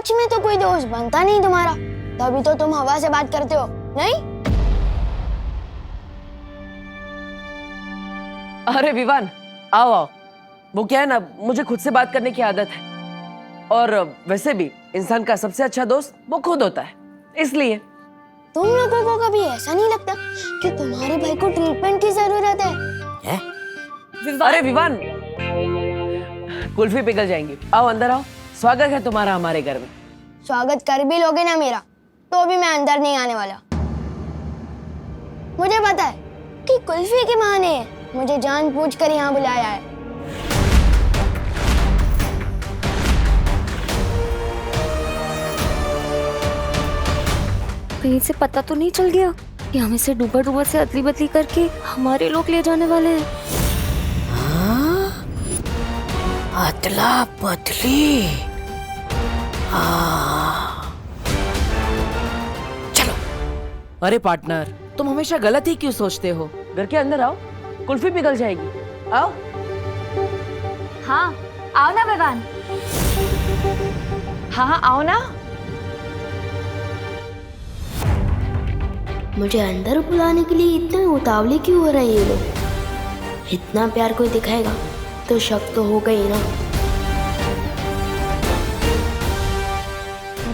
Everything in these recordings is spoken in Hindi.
सच में तो कोई दोस्त बनता नहीं तुम्हारा, तभी तो तुम हवा से बात करते हो, नहीं? अरे विवान, आओ आओ। वो क्या है ना, मुझे खुद से बात करने की आदत है, और वैसे भी इंसान का सबसे अच्छा दोस्त वो खुद होता है, इसलिए। तुम लोगों को कभी ऐसा नहीं लगता कि तुम्हारे भाई को ट्रीटमेंट की जरूरत है? अरे विवान, कुल्फी पिघल जाएंगी, आओ अंदर आओ। स्वागत है तुम्हारा हमारे घर में। स्वागत कर भी लोगे ना मेरा, तो भी मैं अंदर नहीं आने वाला। मुझे पता है कि कुल्फी के माँ ने मुझे जानबूझकर यहाँ बुलाया है। कहीं से पता तो नहीं चल गया कि हमें से डूबा डूबा से अदली बदली करके हमारे लोग ले जाने वाले हैं? अदला बदली। चलो। अरे पार्टनर, तुम हमेशा गलत ही क्यों सोचते हो? घर के अंदर आओ, कुल्फी पिघल जाएगी, आओ। हाँ, आओ ना विवान। हाँ आओ ना। मुझे अंदर बुलाने के लिए इतने उतावले क्यों हो रहे हैं ये लोग? इतना प्यार कोई दिखाएगा तो शक तो होगा ही ना।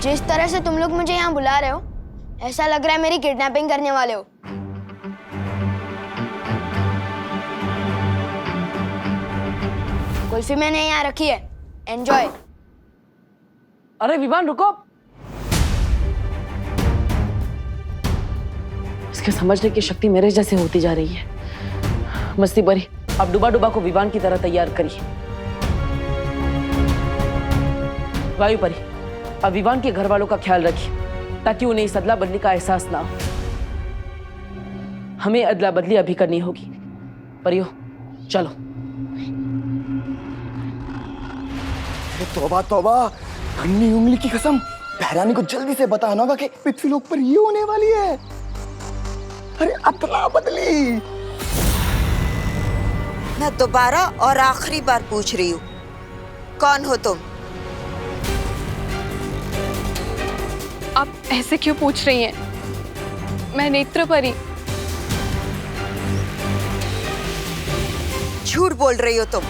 जिस तरह से तुम लोग मुझे यहाँ बुला रहे हो, ऐसा लग रहा है मेरी किडनैपिंग करने वाले हो। कुल्फी मैंने यहाँ रखी है, एंजॉय। अरे विवान रुको, इसके समझने की शक्ति मेरे जैसे होती जा रही है। मस्ती बरी, अब डुबा डुबा को विवान की तरह तैयार करिए। वायु परी, अब विवान के घर वालों का ख्याल रखिए ताकि उन्हें इस अदला बदली का एहसास ना हो। हमें अदला बदली अभी करनी होगी। परियो चलो। तौबा तौबा, नन्ही उंगली की कसम, बहरानी को जल्दी से बताना होगा कि पृथ्वी लोक पर ये होने वाली है। अरे अदला बदली। मैं दोबारा और आखिरी बार पूछ रही हूँ, कौन हो तुम? आप ऐसे क्यों पूछ रही हैं? मैं नेत्र परी। झूठ बोल रही हो तुम।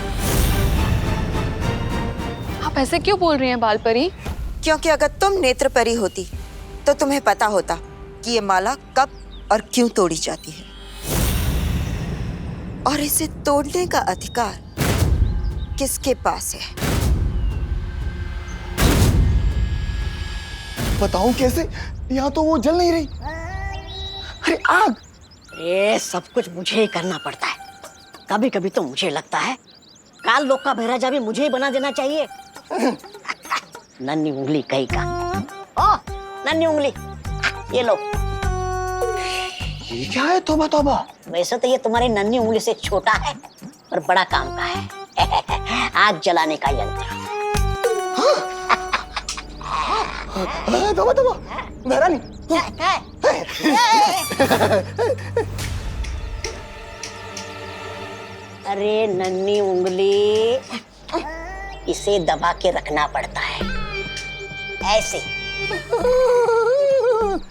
आप ऐसे क्यों बोल रही हैं बाल परी? क्योंकि अगर तुम नेत्र परी होती तो तुम्हें पता होता कि ये माला कब और क्यों तोड़ी जाती है, और इसे तोड़ने का अधिकार किसके पास है। बताऊं कैसे? यहाँ तो वो जल नहीं रही। अरे आग। ये सब कुछ मुझे ही करना पड़ता है। कभी कभी तो मुझे लगता है काल लोक का महाराजा भी मुझे ही बना देना चाहिए। नन्ही उंगली कहीं का। ओ नन्ही उंगली, ये लो। ये क्या है? तौबा तौबा। वैसे तो ये तुम्हारी नन्ही उंगली से छोटा है पर बड़ा काम का है। आग जलाने का यंत्र। तौबा तौबा, बहरानी। अरे नन्ही उंगली, इसे दबा के रखना पड़ता है ऐसे।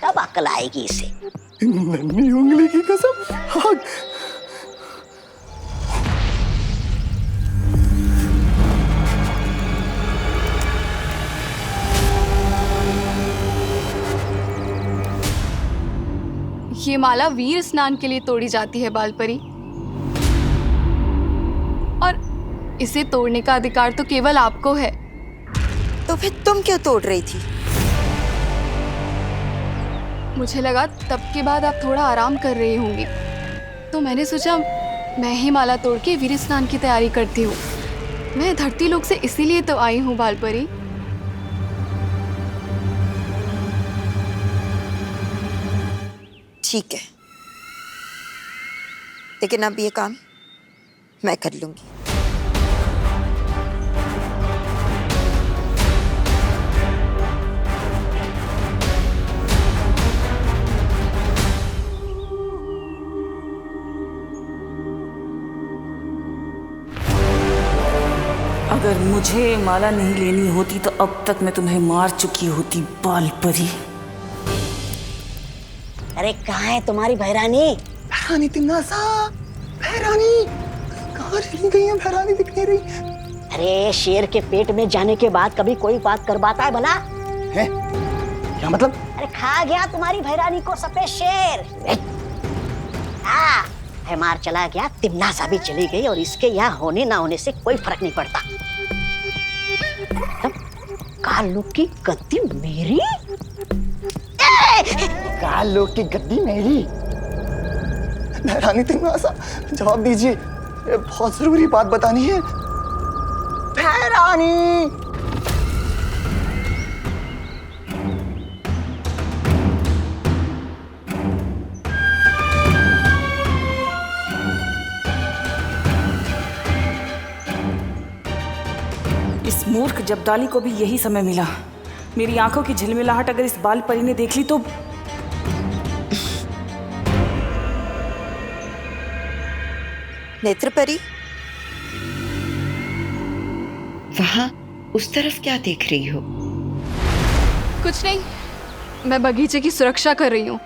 कब अकल आएगी इसे? नन्ही उंगली की कसम, आग। ये माला वीर स्नान के लिए तोड़ी जाती है बाल परी, और इसे तोड़ने का अधिकार तो केवल आपको है। तो फिर तुम क्यों तोड़ रही थी? मुझे लगा तब के बाद आप थोड़ा आराम कर रही होंगी, तो मैंने सोचा मैं ही माला तोड़ के वीर स्नान की तैयारी करती हूँ। मैं धरती लोक से इसीलिए तो आई हूँ बाल परी। ठीक है, लेकिन अब ये काम मैं कर लूंगी। अगर मुझे माला नहीं लेनी होती तो अब तक मैं तुम्हें मार चुकी होती, बाल परी। अरे कहाँ है तुम्हारी भैरानी? भैरानी तिन्नासा, भैरानी कहाँ चली गई है? भैरानी दिख नहीं रही। अरे शेर के पेट में जाने के बाद कभी कोई बात कर पाता है भला? है? क्या मतलब? अरे खा गया तुम्हारी भैरानी को सफेद शेर। है मार चला गया, तिम्नासा भी चली गई और इसके यहाँ होने ना होने से कोई फर्क नहीं पड़ता। कालू की गद्दी मेरी? कालू की गद्दी मेरी? भैरानी तिन्नासा जवाब दीजिए, ये बहुत जरूरी बात बतानी है। भैरानी! इस मूर्ख जब्दाली को भी यही समय मिला। मेरी आंखों की झिलमिलाहट अगर इस बाल परी ने देख ली तो। नेत्र परी, वहां उस तरफ क्या देख रही हो? कुछ नहीं, मैं बगीचे की सुरक्षा कर रही हूँ।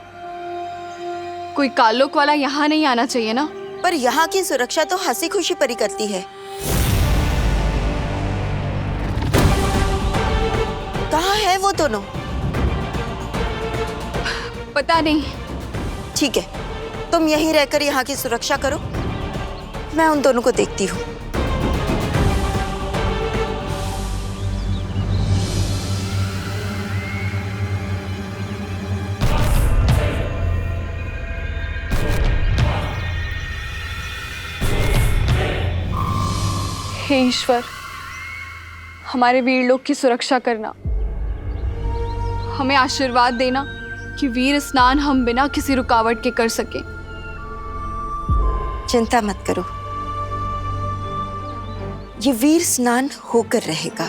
कोई कालोक वाला यहाँ नहीं आना चाहिए ना। पर यहाँ की सुरक्षा तो हंसी खुशी परी करती है। कहाँ है वो दोनों? पता नहीं। ठीक है, तुम यहीं रहकर यहाँ की सुरक्षा करो, मैं उन दोनों को देखती हूँ। हे ईश्वर, हमारे वीर लोग की सुरक्षा करना। हमें आशीर्वाद देना कि वीर स्नान हम बिना किसी रुकावट के कर सकें। चिंता मत करो, ये वीर स्नान होकर रहेगा।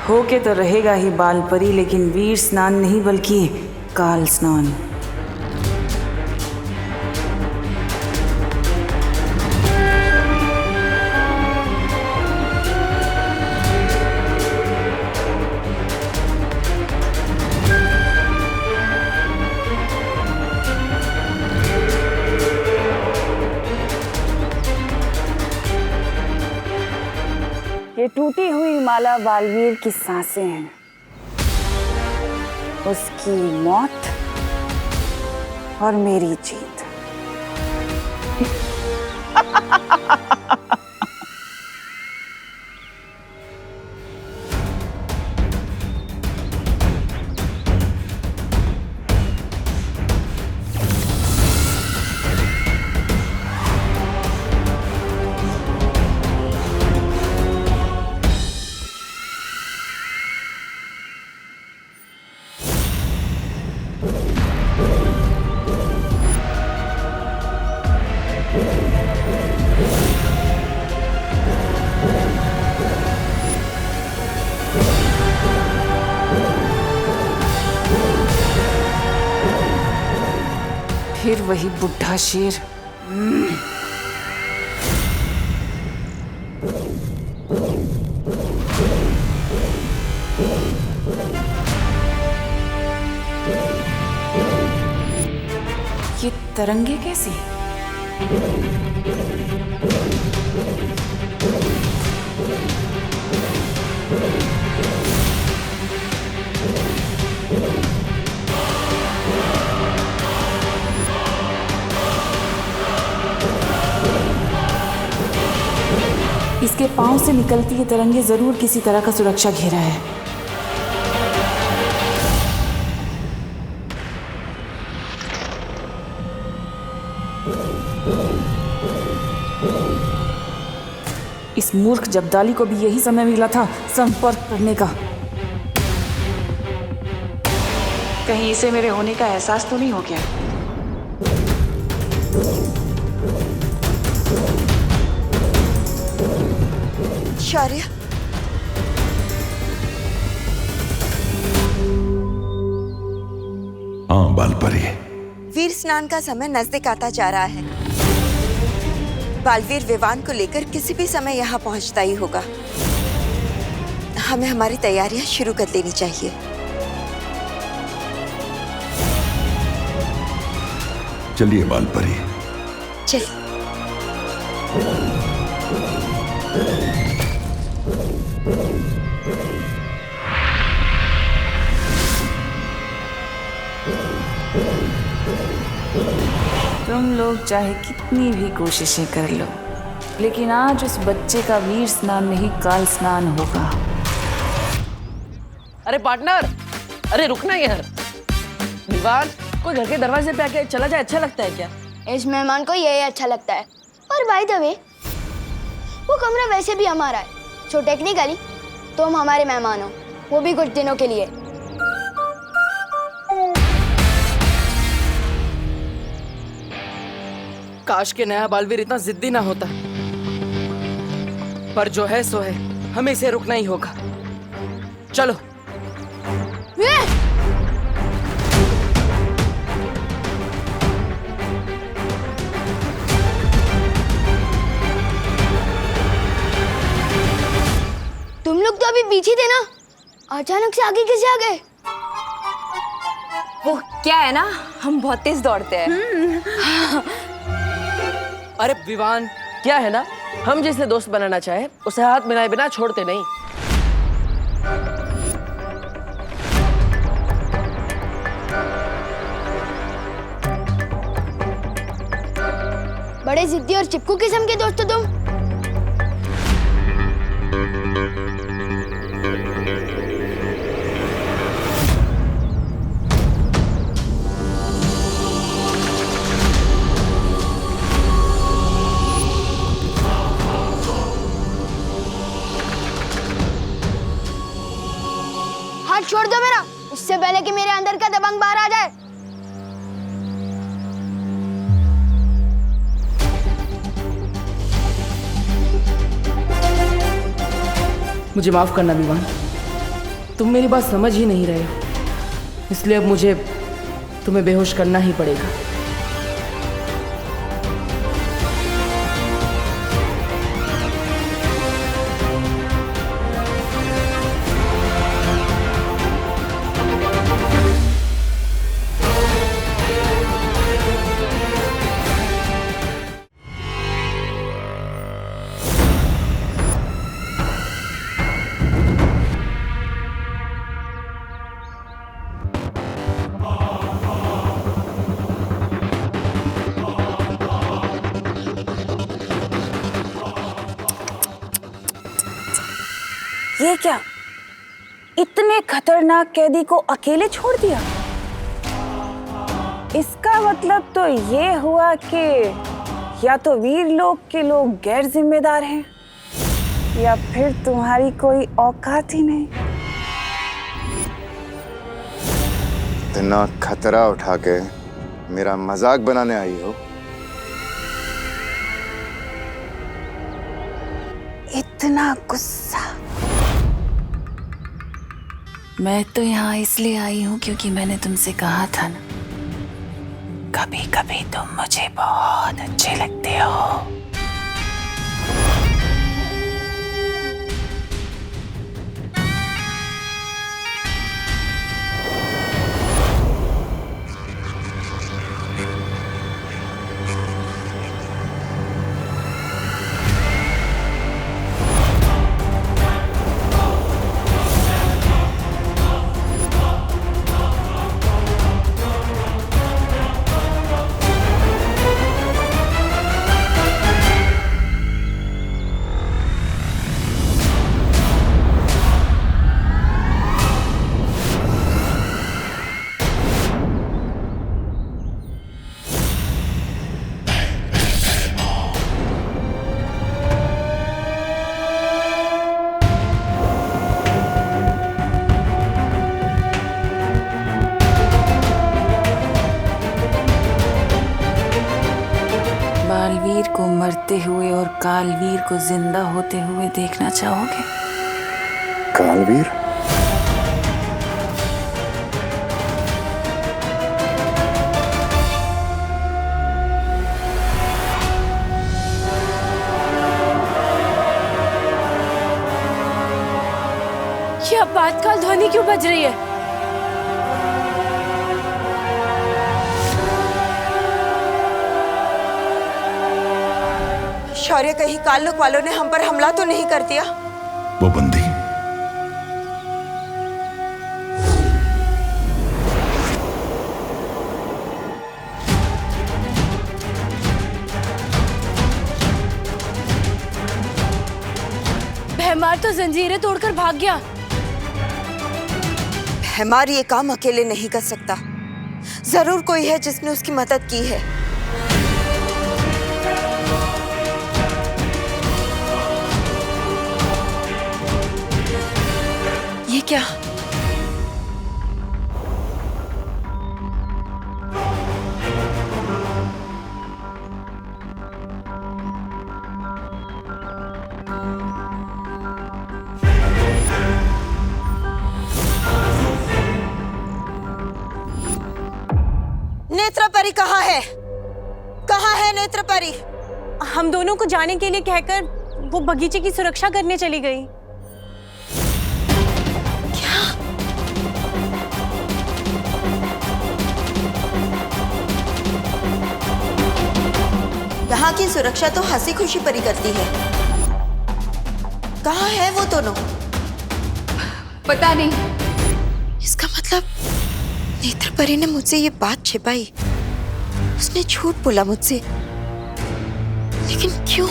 होके तो रहेगा ही बाल परी, लेकिन वीर स्नान नहीं बल्कि काल स्नान। ये टूटी हुई माला बालवीर की सांसें हैं, उसकी मौत और मेरी जीत। फिर वही बुढ़ा शेर। ये तरंगे कैसी? इसके पांव से निकलती ये तरंगे जरूर किसी तरह का सुरक्षा घेरा है। इस मूर्ख जब्दाली को भी यही समय मिला था संपर्क करने का। कहीं इसे मेरे होने का एहसास तो नहीं हो गया? शौर्य, हाँ बालपरी। वीर स्नान का समय नजदीक आता जा रहा है। बालवीर विवान को लेकर किसी भी समय यहाँ पहुँचता ही होगा। हमें हमारी तैयारियां शुरू कर लेनी चाहिए। चलिए बालपरी। चल। तुम लोग चाहे कितनी भी कोशिशें कर लो, लेकिन आज उस बच्चे का वीर स्नान नहीं काल स्नान होगा। अरे पार्टनर, अरे रुकना यार। विवान, कोई घर के दरवाजे पे आके चला जाए अच्छा लगता है क्या? इस मेहमान को यही अच्छा लगता है। और बाय द वे, वो कमरा वैसे भी हमारा है, सो टेक्निकली तुम हमारे मेहमान हो, वो भी कुछ दिनों के लिए। काश के नया बालवीर इतना जिद्दी ना होता, पर जो है सो है, हमें इसे रुकना ही होगा। चलो। तुम लोग तो अभी पीछे थे ना, अचानक से आगे कैसे आ गए? वो क्या है ना, हम बहुत तेज दौड़ते हैं। अरे विवान, क्या है ना, हम जिसे दोस्त बनाना चाहे उसे हाथ मिलाए बिना छोड़ते नहीं। बड़े जिद्दी और चिपकू किस्म के दोस्त हो तुम। हाथ छोड़ दो मेरा, इससे पहले कि मेरे अंदर का दबंग बाहर आ जाए। मुझे माफ करना विवान, तुम मेरी बात समझ ही नहीं रहे हो, इसलिए अब मुझे तुम्हें बेहोश करना ही पड़ेगा। ये क्या, इतने खतरनाक कैदी को अकेले छोड़ दिया? इसका मतलब तो ये हुआ कि या तो वीर लोग के लोग गैर जिम्मेदार हैं, या फिर तुम्हारी कोई औकात ही नहीं। इतना खतरा उठा के मेरा मजाक बनाने आई हो? इतना गुस्सा? मैं तो यहाँ इसलिए आई हूँ क्योंकि मैंने तुमसे कहा था ना, कभी कभी तुम मुझे बहुत अच्छे लगते हो। बालवीर को मरते हुए और कालवीर को जिंदा होते हुए देखना चाहोगे? कालवीर? ये आपातकाल ध्वनि क्यों बज रही है? शौर्य, कहीं काल्लुक वालों ने हम पर हमला तो नहीं कर दिया? वो बंदी भैमार तो जंजीरें तोड़कर भाग गया। भैमार ये काम अकेले नहीं कर सकता। जरूर कोई है जिसने उसकी मदद की है। ये क्या? नेत्रपरी कहाँ है? कहाँ है नेत्रपरी? हम दोनों को जाने के लिए कहकर वो बगीचे की सुरक्षा करने चली गई। यहाँ की सुरक्षा तो हंसी खुशी परी करती है। कहाँ है वो दोनों? पता नहीं। इसका मतलब नेत्रपरी ने मुझसे ये बात छिपाई। उसने झूठ बोला मुझसे, लेकिन क्यों?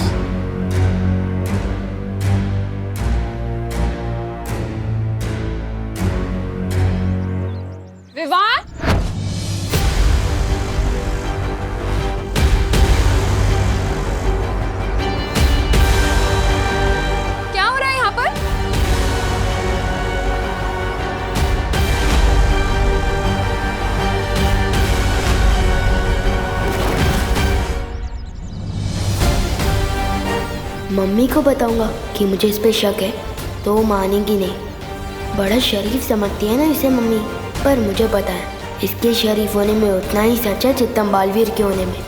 विवान, क्या हो रहा है यहाँ पर? मम्मी को बताऊंगा कि मुझे इस पे शक है तो वो मानेगी नहीं। बड़ा शरीफ समझती है ना इसे मम्मी, पर मुझे पता है इसके शरीफ होने में उतना ही सच है जितना बालवीर के होने में।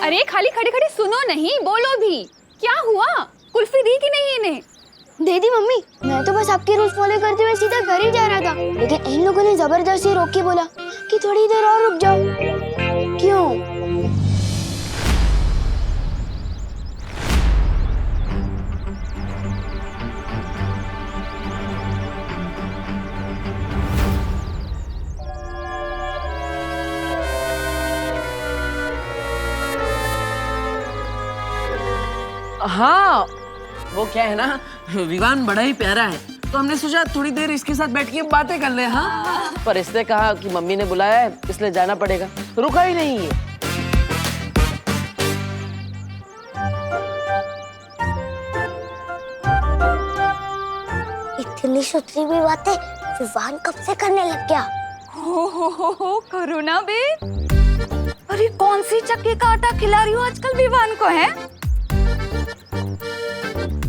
अरे खाली खड़े खड़े सुनो नहीं, बोलो भी। क्या हुआ? कुल्फी दी कि नहीं इन्हें? दे दी मम्मी। मैं तो बस आपके रूल्स फॉलो करते हुए सीधा घर ही जा रहा था, लेकिन इन लोगों ने जबरदस्ती रोक के बोला कि थोड़ी देर और रुक जाओ। क्यों? हाँ, वो क्या है ना, विवान बड़ा ही प्यारा है, तो हमने सोचा थोड़ी देर इसके साथ बैठ के बातें कर ले। हाँ, पर इसने कहा कि मम्मी ने बुलाया है इसलिए जाना पड़ेगा, तो रुका ही नहीं है। इतनी सुथरी भी बातें विवान कब से करने लग गया? हो करो ना बे। अरे कौन सी चक्की का आटा खिला रही हो आजकल विवान को? है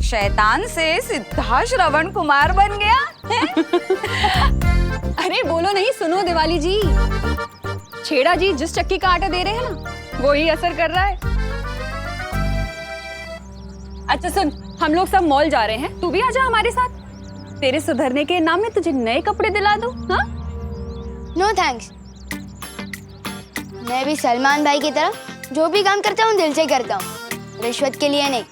शैतान से सीधा श्रवण कुमार बन गया है? अरे बोलो नहीं, सुनो दिवाली जी, छेड़ा जी जिस चक्की का आटा दे रहे हैं ना, वो ही असर कर रहा है। अच्छा सुन, हम लोग सब मॉल जा रहे हैं, तू भी आजा हमारे साथ। तेरे सुधरने के नाम में तुझे नए कपड़े दिला दूं। हाँ? No thanks. मैं भी सलमान भाई की तरह जो भी काम करता हूँ दिल से करता हूँ, रिश्वत के लिए नहीं।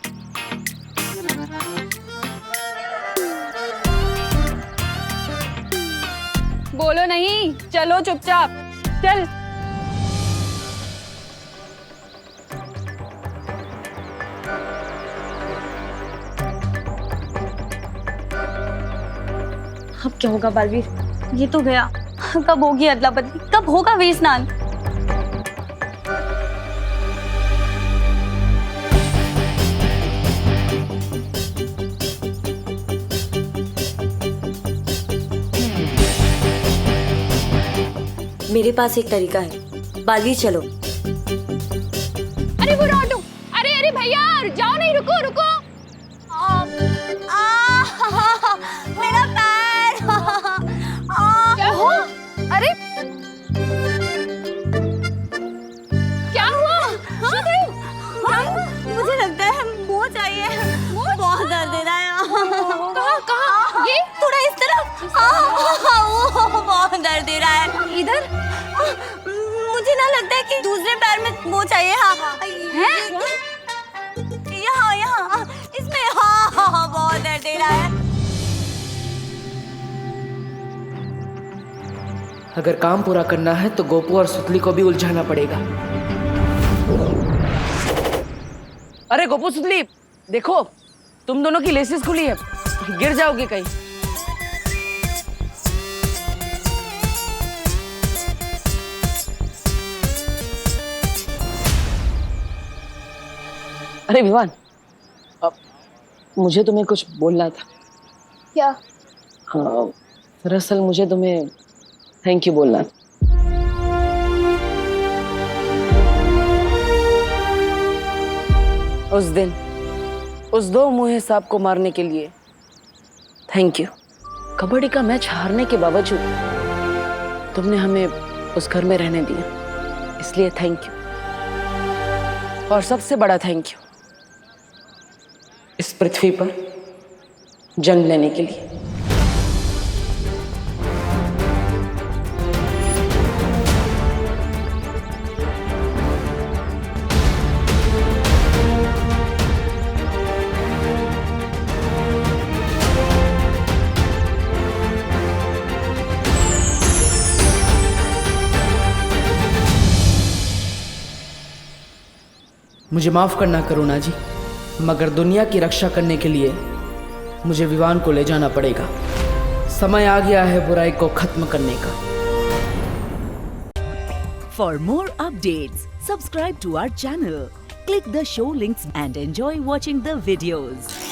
बोलो नहीं, चलो चुपचाप चल। अब क्या होगा बालवीर? ये तो गया। कब होगी अदला बदली? कब होगा वीर स्नान? मेरे पास एक तरीका है, बालवीर चलो। अरे वो ऑटो, अरे भैया जाओ नहीं, रुको रुको। मेरा पैर। क्या हुआ? अरे क्या हुआ? हाँ? बहुत दर्द दे रहा है। इधर मुझे ना लगता है कि दूसरे पैर में वो चाहिए। हाँ यहाँ यहाँ इसमें हाँ बहुत दर्द दे रहा है। अगर काम पूरा करना है तो गोपू और सुतली को भी उलझाना पड़ेगा। अरे गोपू सुतली देखो, तुम दोनों की लेसेस खुली है, गिर जाओगे कहीं। अरे विवान, अब मुझे तुम्हें कुछ बोलना था। क्या? हाँ, दरअसल मुझे तुम्हें थैंक यू बोलना था। उस दिन उस दो मुँहे सांप को मारने के लिए थैंक यू। कबड्डी का मैच हारने के बावजूद तुमने हमें उस घर में रहने दिया, इसलिए थैंक यू। और सबसे बड़ा थैंक यू इस पृथ्वी पर जन्म लेने के लिए। मुझे माफ करना करुणा जी, मगर दुनिया की रक्षा करने के लिए मुझे विवान को ले जाना पड़ेगा। समय आ गया है बुराई को खत्म करने का। For more updates, subscribe to our channel, click the show links and enjoy watching the videos.